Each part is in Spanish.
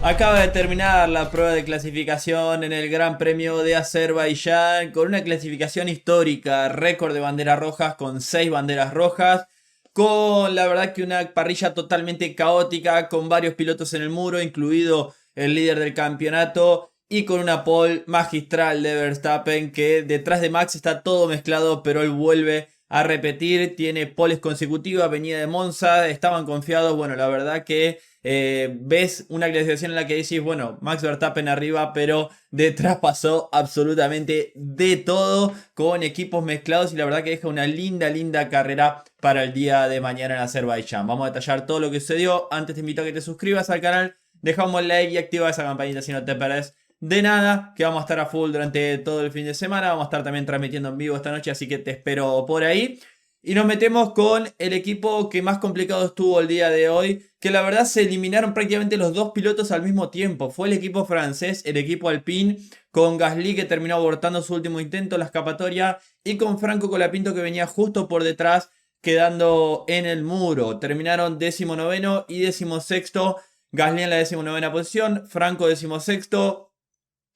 Acaba de terminar la prueba de clasificación en el Gran Premio de Azerbaiyán con una clasificación histórica, récord de banderas rojas con 6 banderas rojas, con la verdad que una parrilla totalmente caótica, con varios pilotos en el muro, incluido el líder del campeonato, y con una pole magistral de Verstappen que detrás de Max está todo mezclado, pero él vuelve a repetir, tiene poles consecutivas, venía de Monza, estaban confiados, bueno, la verdad que ves una clasificación en la que decís, bueno, Max Verstappen arriba, pero detrás pasó absolutamente de todo con equipos mezclados y la verdad que deja una linda carrera para el día de mañana en Azerbaiyán. Vamos a detallar todo lo que sucedió. Antes te invito a que te suscribas al canal, dejamos un like y activa esa campanita si no te perdés de nada, que vamos a estar a full durante todo el fin de semana. Vamos a estar también transmitiendo en vivo esta noche, así que te espero por ahí. Y nos metemos con el equipo que más complicado estuvo el día de hoy, que la verdad se eliminaron prácticamente los dos pilotos al mismo tiempo. Fue el equipo francés, el equipo Alpine, con Gasly que terminó abortando su último intento en la escapatoria, y con Franco Colapinto que venía justo por detrás, quedando en el muro. Terminaron 19º y 16º. Gasly en la 19ª posición, Franco 16º.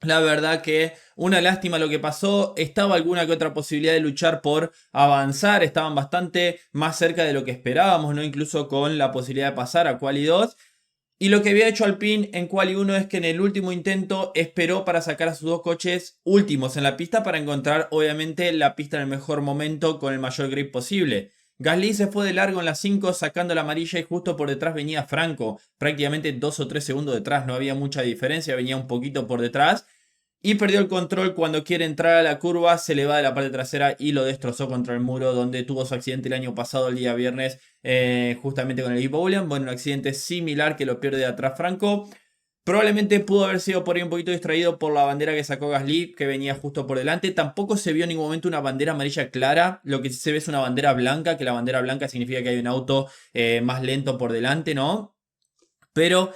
La verdad que una lástima lo que pasó. Estaba alguna que otra posibilidad de luchar por avanzar. Estaban bastante más cerca de lo que esperábamos, ¿no? Incluso con la posibilidad de pasar a Quali 2. Y lo que había hecho Alpine en Quali 1 es que en el último intento esperó para sacar a sus dos coches últimos en la pista para encontrar obviamente la pista en el mejor momento con el mayor grip posible. Gasly se fue de largo en la 5 sacando la amarilla y justo por detrás venía Franco, prácticamente 2 o 3 segundos detrás, no había mucha diferencia, venía un poquito por detrás. Y perdió el control cuando quiere entrar a la curva, se le va de la parte trasera y lo destrozó contra el muro donde tuvo su accidente el año pasado, el día viernes, justamente con el equipo Williams. Bueno, un accidente similar que lo pierde de atrás Franco. Probablemente pudo haber sido por ahí un poquito distraído por la bandera que sacó Gasly, que venía justo por delante. Tampoco se vio en ningún momento una bandera amarilla clara. Lo que sí se ve es una bandera blanca, que la bandera blanca significa que hay un auto más lento por delante, ¿no? Pero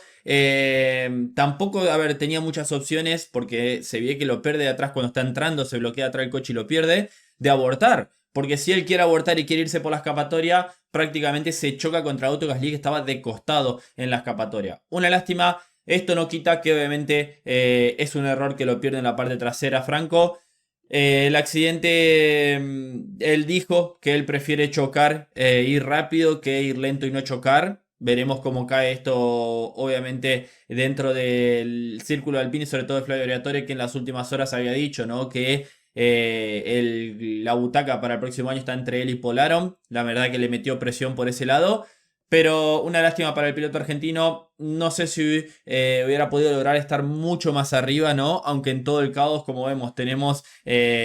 tampoco, a ver, tenía muchas opciones porque se ve que lo pierde de atrás cuando está entrando, se bloquea atrás el coche y lo pierde, de abortar. Porque si él quiere abortar y quiere irse por la escapatoria, prácticamente se choca contra Auto Gasly que estaba de costado en la escapatoria. Una lástima, esto no quita que obviamente es un error que lo pierde en la parte trasera Franco. El accidente, él dijo que él prefiere chocar, ir rápido que ir lento y no chocar. Veremos cómo cae esto, obviamente, dentro del círculo alpino y sobre todo de Flavio Briatore, que en las últimas horas había dicho, ¿no? Que la butaca para el próximo año está entre él y Polaron. La verdad que le metió presión por ese lado. Pero una lástima para el piloto argentino. No sé si hubiera podido lograr estar mucho más arriba, ¿no? Aunque en todo el caos, como vemos, tenemos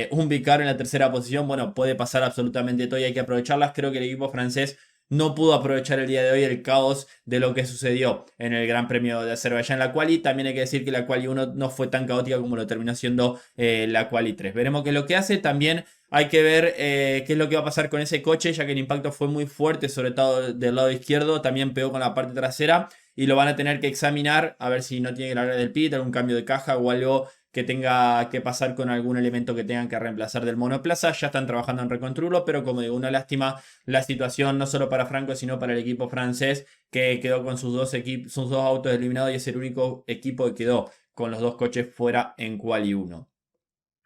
un Vicar en la tercera posición. Bueno, puede pasar absolutamente todo y hay que aprovecharlas. Creo que el equipo francés no pudo aprovechar el día de hoy el caos de lo que sucedió en el Gran Premio de Azerbaiyán en la Quali. También hay que decir que la Quali 1 no fue tan caótica como lo terminó siendo la Quali 3. Veremos qué es lo que hace. También hay que ver qué es lo que va a pasar con ese coche, ya que el impacto fue muy fuerte, sobre todo del lado izquierdo. También pegó con la parte trasera y lo van a tener que examinar a ver si no tiene que largar del pit, algún cambio de caja o algo que tenga que pasar con algún elemento que tengan que reemplazar del monoplaza. Ya están trabajando en reconstruirlo, pero como digo, una lástima la situación no solo para Franco, sino para el equipo francés, que quedó con sus dos autos eliminados y es el único equipo que quedó con los dos coches fuera en Quali 1.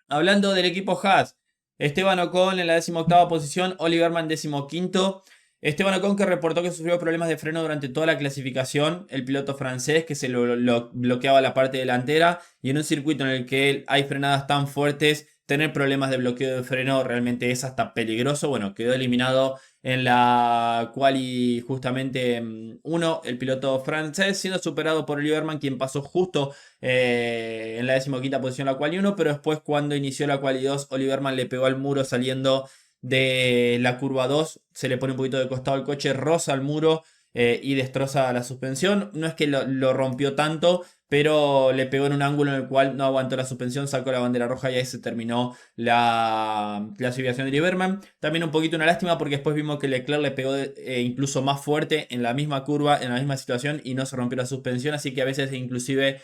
Hablando del equipo Haas, Esteban Ocon en la 18ª posición, Oliver Mann 15º. Esteban Ocon que reportó que sufrió problemas de freno durante toda la clasificación, el piloto francés que se lo bloqueaba la parte delantera, y en un circuito en el que hay frenadas tan fuertes, tener problemas de bloqueo de freno realmente es hasta peligroso. Bueno, quedó eliminado en la quali justamente 1 el piloto francés, siendo superado por Oliver Mann, quien pasó justo en la 15ª posición la quali 1, pero después cuando inició la quali 2, Oliver Mann le pegó al muro saliendo de la curva 2, se le pone un poquito de costado el coche, roza al muro y destroza la suspensión. No es que lo rompió tanto, pero le pegó en un ángulo en el cual no aguantó la suspensión, sacó la bandera roja y ahí se terminó la clasificación de Lieberman. También un poquito una lástima porque después vimos que Leclerc le pegó incluso más fuerte en la misma curva, en la misma situación y no se rompió la suspensión, así que a veces inclusive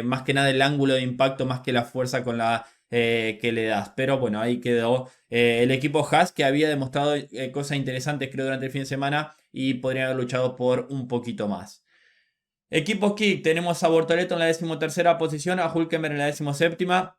más que nada el ángulo de impacto más que la fuerza con la que le das. Pero bueno, ahí quedó el equipo Haas, que había demostrado cosas interesantes creo durante el fin de semana y podrían haber luchado por un poquito más. Equipo Kick, tenemos a Bortoleto en la 13ª posición, a Hülkenberg en la 17ª.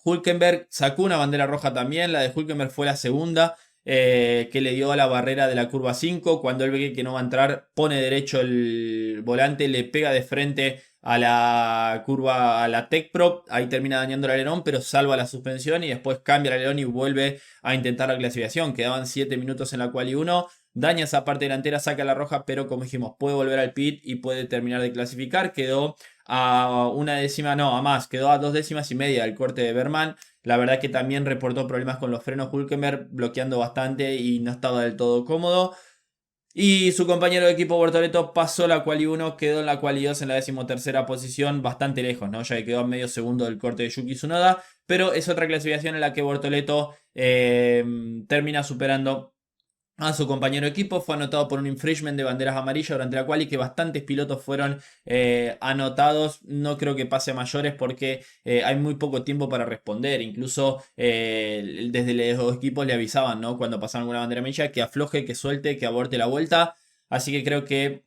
Hülkenberg sacó una bandera roja también, la de Hülkenberg fue la segunda, que le dio a la barrera de la curva 5. Cuando él ve que no va a entrar, pone derecho el volante, le pega de frente a la curva, a la Tech Pro, ahí termina dañando el alerón, pero salva la suspensión y después cambia el alerón y vuelve a intentar la clasificación. Quedaban 7 minutos en la quali 1, daña esa parte delantera, saca la roja, pero como dijimos, puede volver al pit y puede terminar de clasificar. Quedó a una décima, no, a más, quedó a 2,5 décimas del corte de Berman. La verdad que también reportó problemas con los frenos Hülkenberg, bloqueando bastante y no estaba del todo cómodo. Y su compañero de equipo Bortoleto pasó la quali 1, quedó en la quali 2 en la 13ª posición, bastante lejos, ¿no? Ya que quedó a medio segundo del corte de Yuki Tsunoda, pero es otra clasificación en la que Bortoleto termina superando a su compañero de equipo. Fue anotado por un infringement de banderas amarillas durante la quali, que bastantes pilotos fueron anotados. No creo que pase a mayores porque hay muy poco tiempo para responder. Incluso desde los equipos le avisaban, ¿no? Cuando pasaban alguna bandera amarilla, que afloje, que suelte, que aborte la vuelta. Así que creo que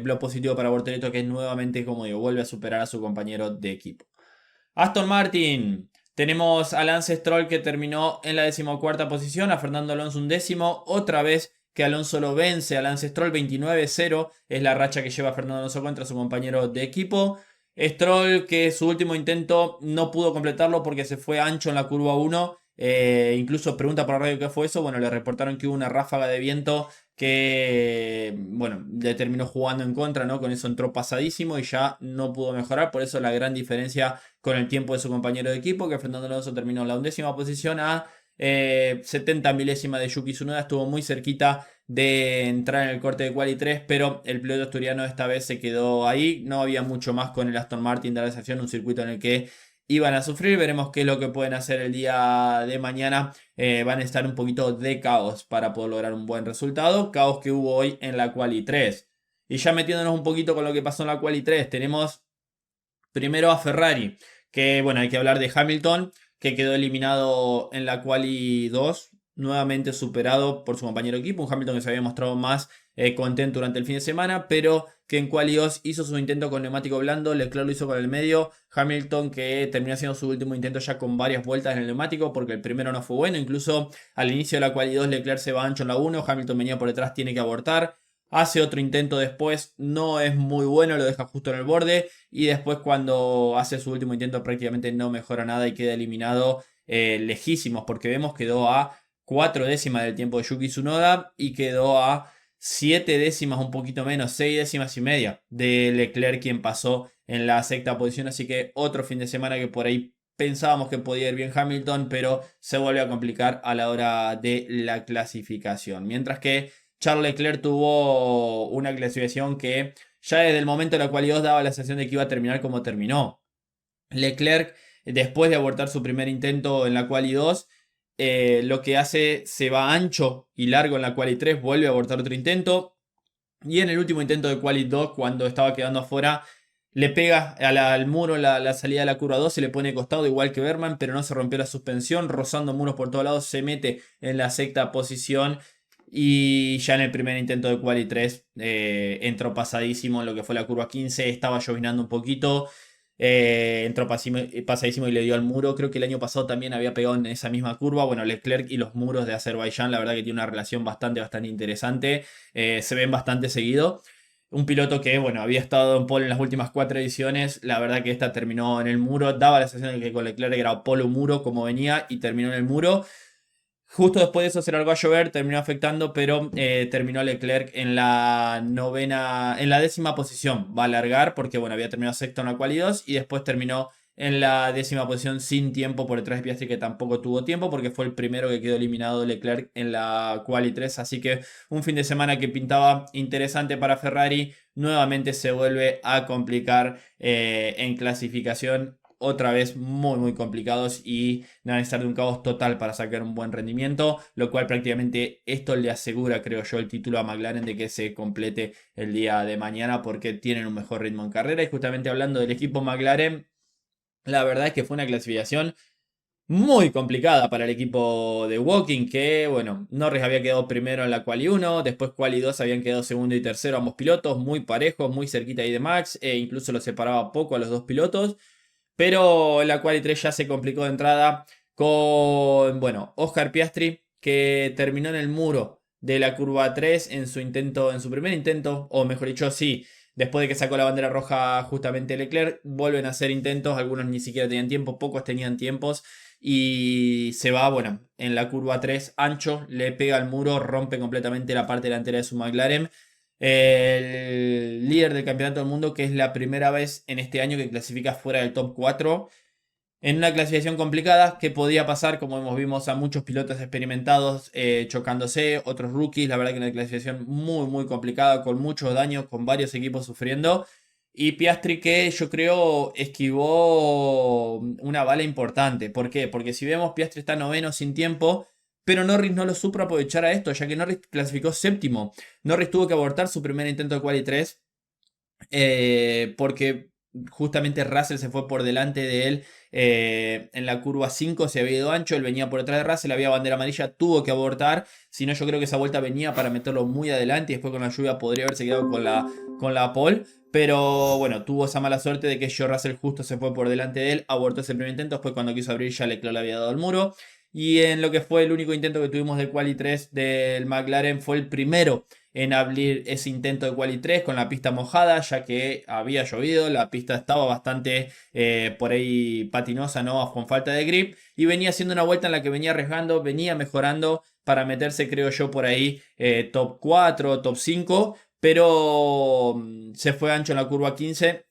lo positivo para Bortoleto, que es nuevamente, como digo, vuelve a superar a su compañero de equipo. Aston Martin. Tenemos a Lance Stroll, que terminó en la 14ª posición, a Fernando Alonso 1º. Otra vez que Alonso lo vence a Lance Stroll, 29-0 es la racha que lleva Fernando Alonso contra su compañero de equipo. Stroll, que su último intento no pudo completarlo porque se fue ancho en la curva 1. Incluso pregunta por la radio qué fue eso. Bueno, le reportaron que hubo una ráfaga de viento que, bueno, le terminó jugando en contra, ¿no? Con eso entró pasadísimo y ya no pudo mejorar. Por eso la gran diferencia con el tiempo de su compañero de equipo, que Fernando Alonso terminó en la 11ª posición a 70 milésimas de Yuki Tsunoda. Estuvo muy cerquita de entrar en el corte de quali 3, pero el piloto asturiano esta vez se quedó ahí. No había mucho más con el Aston Martin de la estación, un circuito en el que iban a sufrir. Veremos qué es lo que pueden hacer el día de mañana. Van a estar un poquito de caos para poder lograr un buen resultado. Caos que hubo hoy en la quali 3. Y ya metiéndonos un poquito con lo que pasó en la quali 3, tenemos primero a Ferrari, que bueno, hay que hablar de Hamilton, que quedó eliminado en la quali 2, nuevamente superado por su compañero de equipo, un Hamilton que se había mostrado más contento durante el fin de semana, pero que en quali 2 hizo su intento con neumático blando, Leclerc lo hizo con el medio, Hamilton que terminó haciendo su último intento ya con varias vueltas en el neumático, porque el primero no fue bueno. Incluso al inicio de la quali 2 Leclerc se va ancho en la 1, Hamilton venía por detrás, tiene que abortar. Hace otro intento después, no es muy bueno, lo deja justo en el borde. Y después, cuando hace su último intento, prácticamente no mejora nada y queda eliminado lejísimos. Porque vemos quedó a 4 décimas del tiempo de Yuki Tsunoda y quedó a 7 décimas, un poquito menos, 6 décimas y media de Leclerc, quien pasó en la 6ª posición. Así que otro fin de semana que por ahí pensábamos que podía ir bien Hamilton, pero se vuelve a complicar a la hora de la clasificación. Mientras que Charles Leclerc tuvo una clasificación que ya desde el momento en la cual 2 daba la sensación de que iba a terminar como terminó. Leclerc, después de abortar su primer intento en la quali 2, lo que hace, se va ancho y largo en la quali 3, vuelve a abortar otro intento. Y en el último intento de quali 2, cuando estaba quedando afuera, le pega al muro la salida de la curva 2, se le pone de costado igual que Berman, pero no se rompió la suspensión, rozando muros por todos lados, se mete en la 6ª posición. Y ya en el primer intento de quali 3 entró pasadísimo en lo que fue la curva 15, estaba llovinando un poquito, entró pasadísimo y le dio al muro. Creo que el año pasado también había pegado en esa misma curva. Bueno, Leclerc y los muros de Azerbaiyán, la verdad que tiene una relación bastante interesante, se ven bastante seguido. Un piloto que, bueno, había estado en pole en las últimas 4 ediciones. La verdad que esta terminó en el muro. Daba la sensación de que con Leclerc era polo muro como venía y terminó en el muro. Justo después de eso se largó a llover, terminó afectando, pero terminó Leclerc en la 9ª, en la 10ª posición. Va a largar porque, bueno, había terminado sexto en la quali 2 y después terminó en la 10ª posición sin tiempo por detrás de Piastri, que tampoco tuvo tiempo porque fue el primero que quedó eliminado Leclerc en la quali 3. Así que un fin de semana que pintaba interesante para Ferrari, nuevamente se vuelve a complicar en clasificación. Otra vez muy complicados y van a estar de un caos total para sacar un buen rendimiento, lo cual prácticamente esto le asegura, creo yo, el título a McLaren de que se complete el día de mañana, porque tienen un mejor ritmo en carrera. Y justamente hablando del equipo McLaren, la verdad es que fue una clasificación muy complicada para el equipo de Woking, que bueno, Norris había quedado primero en la Quali 1, después Quali 2 habían quedado segundo y tercero ambos pilotos, muy parejos, muy cerquita ahí de Max, e incluso los separaba poco a los dos pilotos, pero en la Quali 3 ya se complicó de entrada con, bueno, Oscar Piastri, que terminó en el muro de la curva 3 en su intento, en su primer intento, o mejor dicho, sí, después de que sacó la bandera roja justamente Leclerc, vuelven a hacer intentos, algunos ni siquiera tenían tiempo, pocos tenían tiempos, y se va, bueno, en la curva 3 ancho, le pega al muro, rompe completamente la parte delantera de su McLaren. El líder del campeonato del mundo, que es la primera vez en este año que clasifica fuera del top 4 en una clasificación complicada que podía pasar, como hemos vimos a muchos pilotos experimentados chocándose, otros rookies, la verdad que una clasificación muy muy complicada, con muchos daños, con varios equipos sufriendo. Y Piastri que yo creo esquivó una bala importante. ¿Por qué? Porque si vemos Piastri está noveno sin tiempo, pero Norris no lo supo aprovechar a esto, ya que Norris clasificó séptimo. Norris tuvo que abortar su primer intento de Quali 3 porque justamente Russell se fue por delante de él en la curva 5, se había ido ancho, él venía por detrás de Russell, había bandera amarilla, tuvo que abortar, si no yo creo que esa vuelta venía para meterlo muy adelante y después con la lluvia podría haberse quedado con la pole, pero bueno, tuvo esa mala suerte de que George Russell justo se fue por delante de él, abortó ese primer intento, después cuando quiso abrir ya Leclerc le había dado el muro. Y en lo que fue el único intento que tuvimos de Quali 3 del McLaren fue el primero en abrir ese intento de Quali 3 con la pista mojada, ya que había llovido, la pista estaba bastante por ahí patinosa, ¿no? Con falta de grip, y venía haciendo una vuelta en la que venía arriesgando, venía mejorando para meterse, creo yo, por ahí top 4, top 5, pero se fue ancho en la curva 15.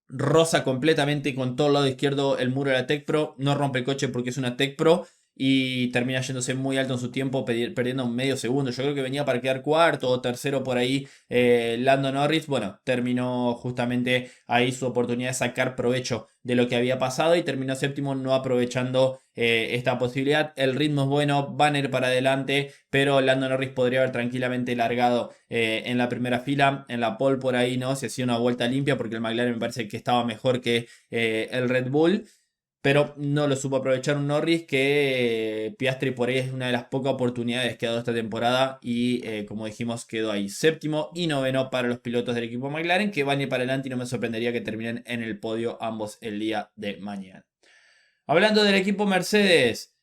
Roza completamente con todo el lado izquierdo el muro de la Tech Pro, no rompe el coche porque es una Tech Pro y termina yéndose muy alto en su tiempo, perdiendo un medio segundo. Yo creo que venía para quedar cuarto o tercero por ahí. Lando Norris, bueno, terminó justamente ahí su oportunidad de sacar provecho de lo que había pasado y terminó séptimo, no aprovechando esta posibilidad. El ritmo es bueno, van a ir para adelante, pero Lando Norris podría haber tranquilamente largado en la primera fila, en la pole por ahí, ¿no? Se hacía una vuelta limpia porque el McLaren me parece que estaba mejor que el Red Bull. Pero no lo supo aprovechar un Norris que Piastri por ahí es una de las pocas oportunidades que ha dado esta temporada y como dijimos quedó ahí séptimo y noveno para los pilotos del equipo McLaren que van a ir para adelante y no me sorprendería que terminen en el podio ambos el día de mañana. Hablando del equipo Mercedes,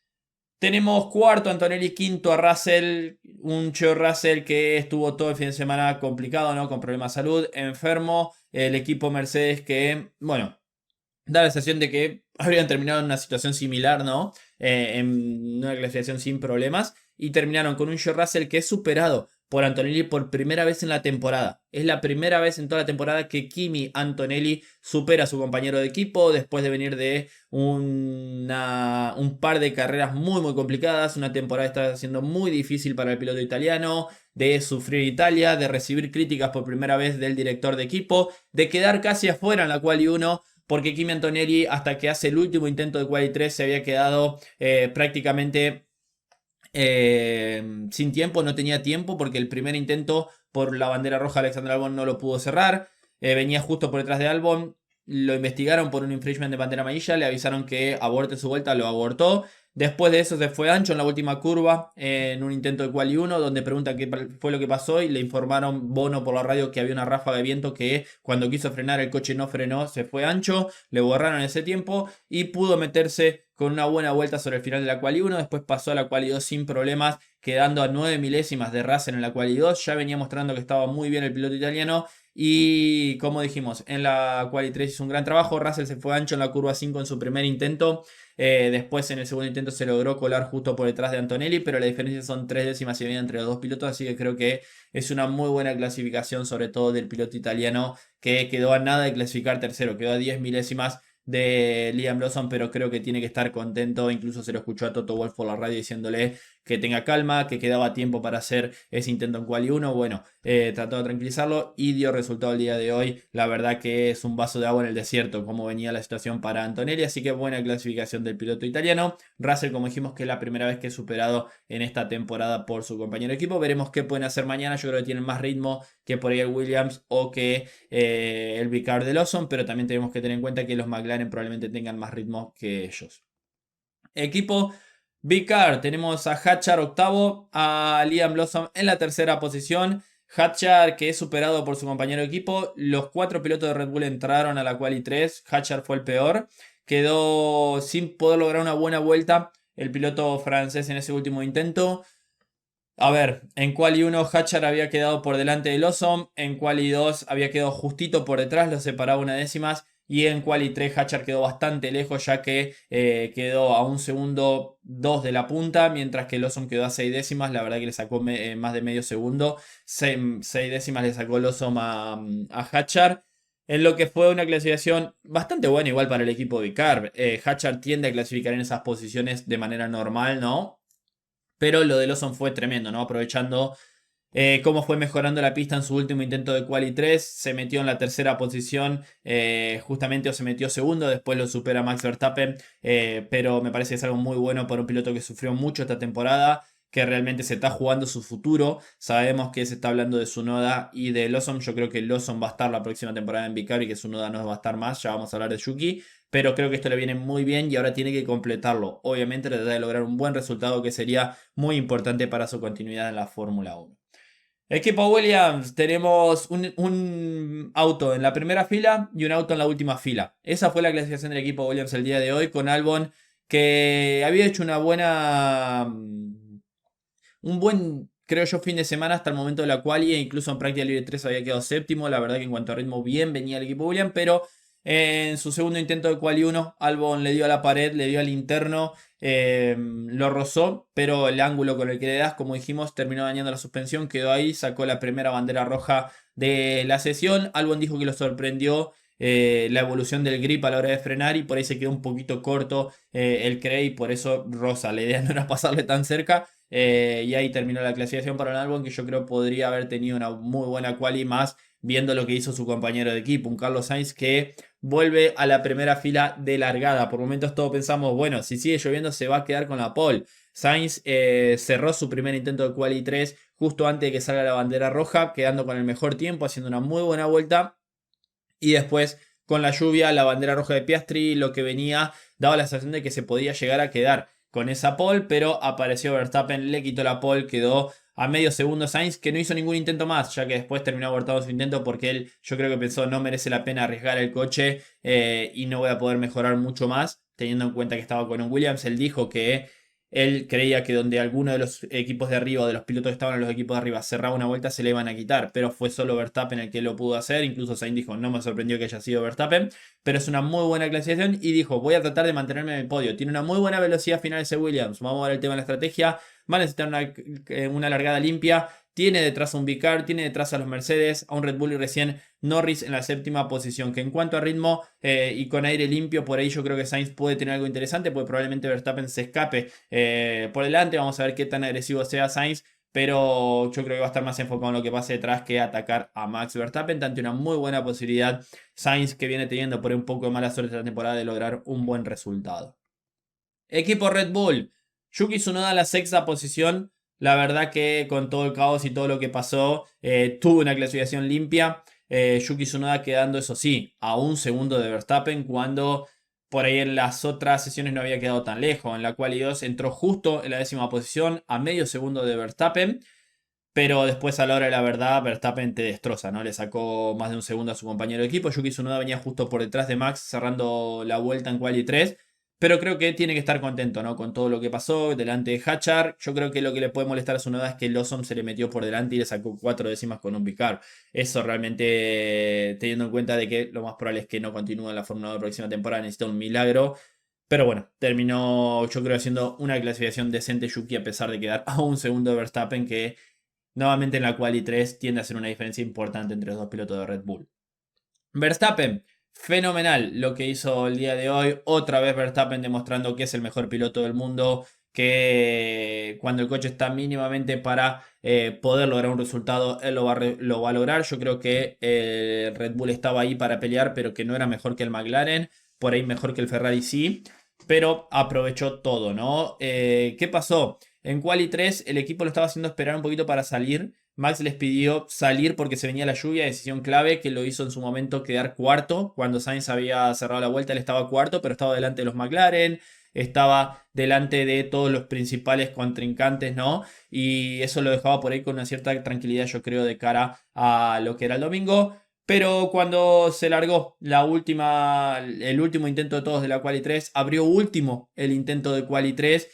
tenemos cuarto a Antonelli, quinto a Russell, un George Russell que estuvo todo el fin de semana complicado, ¿no? Con problemas de salud, enfermo, el equipo Mercedes que, bueno, da la sensación de que habrían terminado en una situación similar, ¿no? En una clasificación sin problemas. Y terminaron con un George Russell que es superado por Antonelli por primera vez en la temporada. Es la primera vez en toda la temporada que Kimi Antonelli supera a su compañero de equipo después de venir de un par de carreras muy muy complicadas. Una temporada que está siendo muy difícil para el piloto italiano. De sufrir Italia, de recibir críticas por primera vez del director de equipo, de quedar casi afuera en la Quali 1 porque Kimi Antonelli hasta que hace el último intento de Quali 3 se había quedado prácticamente sin tiempo, no tenía tiempo porque el primer intento por la bandera roja Alexander Albon no lo pudo cerrar, venía justo por detrás de Albon, lo investigaron por un infringement de bandera amarilla, le avisaron que aborte su vuelta, lo abortó. Después de eso se fue ancho en la última curva en un intento de Quali 1 donde pregunta qué fue lo que pasó y le informaron Bono por la radio que había una ráfaga de viento que cuando quiso frenar el coche no frenó, se fue ancho, le borraron ese tiempo y pudo meterse con una buena vuelta sobre el final de la Quali 1, después pasó a la Quali 2 sin problemas, quedando a 9 milésimas de Russell en la Quali 2, ya venía mostrando que estaba muy bien el piloto italiano y como dijimos, en la Quali 3 hizo un gran trabajo, Russell se fue ancho en la curva 5 en su primer intento. Después en el segundo intento se logró colar justo por detrás de Antonelli, pero la diferencia son 3 décimas y media entre los dos pilotos, así que creo que es una muy buena clasificación, sobre todo del piloto italiano, que quedó a nada de clasificar tercero, quedó a 10 milésimas de Liam Lawson, pero creo que tiene que estar contento. Incluso se lo escuchó a Toto Wolff por la radio diciéndole que tenga calma, que quedaba tiempo para hacer ese intento en Quali 1. Bueno, trató de tranquilizarlo y dio resultado el día de hoy. La verdad que es un vaso de agua en el desierto, como venía la situación para Antonelli. Así que buena clasificación del piloto italiano. Russell, como dijimos, que es la primera vez que es superado en esta temporada por su compañero de equipo. Veremos qué pueden hacer mañana. Yo creo que tienen más ritmo que por ahí el Williams o que el Vicar de Lawson, pero también tenemos que tener en cuenta que los McLaren probablemente tengan más ritmo que ellos. Equipo Vicar, tenemos a Hadjar octavo, a Liam Lawson en la tercera posición. Hadjar, que es superado por su compañero de equipo. Los 4 pilotos de Red Bull entraron a la quali 3. Hadjar fue el peor. Quedó sin poder lograr una buena vuelta el piloto francés en ese último intento. A ver, en quali 1 Hadjar había quedado por delante de Lawson. En quali 2 había quedado justito por detrás, lo separaba una décimas. Y en quali 3 Hadjar quedó bastante lejos, ya que quedó a un segundo 2 de la punta, mientras que Lawson quedó a 6 décimas. La verdad que le sacó más de medio segundo. 6 décimas le sacó Lawson a Hadjar. En lo que fue una clasificación bastante buena igual para el equipo de Vicar. Hadjar tiende a clasificar en esas posiciones de manera normal, ¿no? Pero lo de Lawson fue tremendo, ¿no? Aprovechando cómo fue mejorando la pista en su último intento de Quali 3. Se metió en la tercera posición, justamente, o se metió segundo. Después lo supera Max Verstappen. Pero me parece que es algo muy bueno para un piloto que sufrió mucho esta temporada, que realmente se está jugando su futuro. Sabemos que se está hablando de Tsunoda y de Lawson. Yo creo que Lawson va a estar la próxima temporada en Vicar y que Tsunoda no va a estar más. Ya vamos a hablar de Yuki. Pero creo que esto le viene muy bien y ahora tiene que completarlo. Obviamente tratar de lograr un buen resultado que sería muy importante para su continuidad en la Fórmula 1. Equipo Williams, tenemos un auto en la primera fila y un auto en la última fila. Esa fue la clasificación del equipo Williams el día de hoy, con Albon, que había hecho un buen, creo yo, fin de semana hasta el momento de la quali, e incluso en práctica libre 3 había quedado séptimo. La verdad que en cuanto a ritmo bien venía el equipo Williams, pero en su segundo intento de quali 1 Albon le dio a la pared, le dio al interno, lo rozó, pero el ángulo con el que le das, como dijimos, terminó dañando la suspensión, quedó ahí, sacó la primera bandera roja de la sesión. Albon dijo que lo sorprendió la evolución del grip a la hora de frenar y por ahí se quedó un poquito corto el CRE y por eso rosa. La idea no era pasarle tan cerca. Y ahí terminó la clasificación para un Albon que yo creo podría haber tenido una muy buena quali, más viendo lo que hizo su compañero de equipo, un Carlos Sainz que vuelve a la primera fila de largada. Por momentos todos pensamos, bueno, si sigue lloviendo se va a quedar con la pole. Sainz cerró su primer intento de quali 3 justo antes de que salga la bandera roja, quedando con el mejor tiempo, haciendo una muy buena vuelta. Y después, con la lluvia, la bandera roja de Piastri, lo que venía, daba la sensación de que se podía llegar a quedar con esa pole, pero apareció Verstappen, le quitó la pole, quedó a medio segundo Sainz, que no hizo ningún intento más, ya que después terminó abortado su intento porque él, yo creo que pensó, no merece la pena arriesgar el coche y no voy a poder mejorar mucho más, teniendo en cuenta que estaba con un Williams. Él dijo que él creía que donde alguno de los equipos de arriba o de los pilotos que estaban en los equipos de arriba cerraba una vuelta se le iban a quitar, pero fue solo Verstappen el que lo pudo hacer. Incluso Sainz dijo, no me sorprendió que haya sido Verstappen, pero es una muy buena clasificación y dijo, voy a tratar de mantenerme en el podio. Tiene una muy buena velocidad final ese Williams. Vamos a ver el tema de la estrategia. Va a necesitar una largada limpia. Tiene detrás a un Vicar, tiene detrás a los Mercedes, a un Red Bull y recién Norris en la séptima posición. Que en cuanto a ritmo y con aire limpio, por ahí yo creo que Sainz puede tener algo interesante, porque probablemente Verstappen se escape por delante. Vamos a ver qué tan agresivo sea Sainz, pero yo creo que va a estar más enfocado en lo que pase detrás que atacar a Max Verstappen. Ante una muy buena posibilidad Sainz, que viene teniendo por un poco de mala suerte esta temporada, de lograr un buen resultado. Equipo Red Bull, Yuki Tsunoda en la sexta posición. La verdad que con todo el caos y todo lo que pasó, tuvo una clasificación limpia. Yuki Tsunoda quedando, eso sí, a un segundo de Verstappen, cuando por ahí en las otras sesiones no había quedado tan lejos. En la cual 2 entró justo en la décima posición, a medio segundo de Verstappen. Pero después, a la hora de la verdad, Verstappen te destroza, ¿no? Le sacó más de un segundo a su compañero de equipo. Yuki Tsunoda venía justo por detrás de Max, cerrando la vuelta en quali 3. Pero creo que tiene que estar contento, ¿no? Con todo lo que pasó delante de Hadjar. Yo creo que lo que le puede molestar a Tsunoda es que Lawson se le metió por delante y le sacó 4 décimas con un picar. Eso realmente, teniendo en cuenta de que lo más probable es que no continúe en la Fórmula 1 la próxima temporada, necesita un milagro. Pero bueno, terminó, yo creo, haciendo una clasificación decente Yuki, a pesar de quedar a un segundo de Verstappen, que nuevamente en la quali 3 tiende a ser una diferencia importante entre los dos pilotos de Red Bull. Verstappen, fenomenal lo que hizo el día de hoy. Otra vez Verstappen demostrando que es el mejor piloto del mundo, que cuando el coche está mínimamente para poder lograr un resultado, él lo va a lograr. Yo creo que Red Bull estaba ahí para pelear, pero que no era mejor que el McLaren, por ahí mejor que el Ferrari sí, pero aprovechó todo, ¿no? ¿Qué pasó? En Quali 3 el equipo lo estaba haciendo esperar un poquito para salir. Max les pidió salir porque se venía la lluvia, decisión clave que lo hizo en su momento quedar cuarto. Cuando Sainz había cerrado la vuelta, él estaba cuarto, pero estaba delante de los McLaren. estaba delante de todos los principales contrincantes, ¿no? Y eso lo dejaba por ahí con una cierta tranquilidad, yo creo, de cara a lo que era el domingo. Pero cuando se largó el último intento de todos de la Quali 3, abrió último el intento de Quali 3,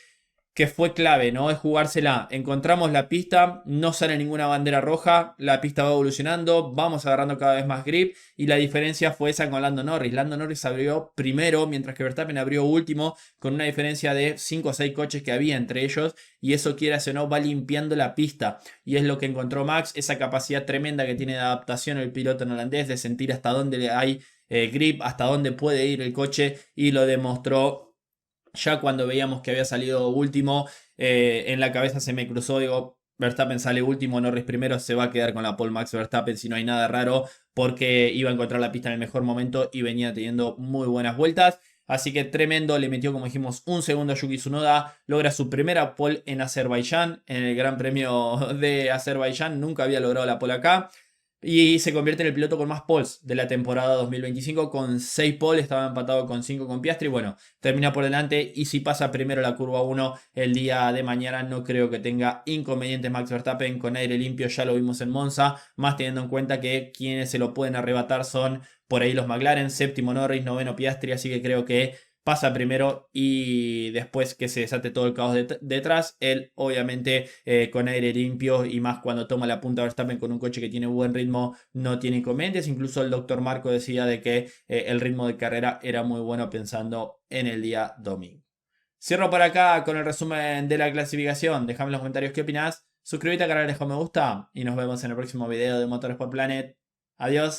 que fue clave, ¿no? Es jugársela. Encontramos la pista, no sale ninguna bandera roja, la pista va evolucionando, vamos agarrando cada vez más grip y la diferencia fue esa con Lando Norris. Lando Norris abrió primero, mientras que Verstappen abrió último, con una diferencia de 5 o 6 coches que había entre ellos, y eso, quieras o no, va limpiando la pista. Y es lo que encontró Max, esa capacidad tremenda que tiene de adaptación el piloto neerlandés, de sentir hasta dónde hay grip, hasta dónde puede ir el coche, y lo demostró. Ya cuando veíamos que había salido último, en la cabeza se me cruzó, digo, Verstappen sale último, Norris primero, se va a quedar con la pole Max Verstappen si no hay nada raro, porque iba a encontrar la pista en el mejor momento y venía teniendo muy buenas vueltas. Así que tremendo, le metió, como dijimos, un segundo a Yuki Tsunoda, logra su primera pole en Azerbaiyán, en el Gran Premio de Azerbaiyán, nunca había logrado la pole acá. Y se convierte en el piloto con más poles de la temporada 2025, con 6 poles, estaba empatado con 5 con Piastri. Bueno, termina por delante, y si pasa primero la curva 1 el día de mañana, no creo que tenga inconvenientes Max Verstappen con aire limpio, ya lo vimos en Monza, más teniendo en cuenta que quienes se lo pueden arrebatar son por ahí los McLaren, séptimo Norris, noveno Piastri, así que creo que pasa primero y después que se desate todo el caos detrás. Él obviamente con aire limpio, y más cuando toma la punta Verstappen con un coche que tiene buen ritmo, no tiene inconvenientes. Incluso el doctor Marco decía de que el ritmo de carrera era muy bueno pensando en el día domingo. Cierro por acá con el resumen de la clasificación. Déjame en los comentarios qué opinás. Suscríbete al canal, deja un me gusta y nos vemos en el próximo video de Motorsport Planet. Adiós.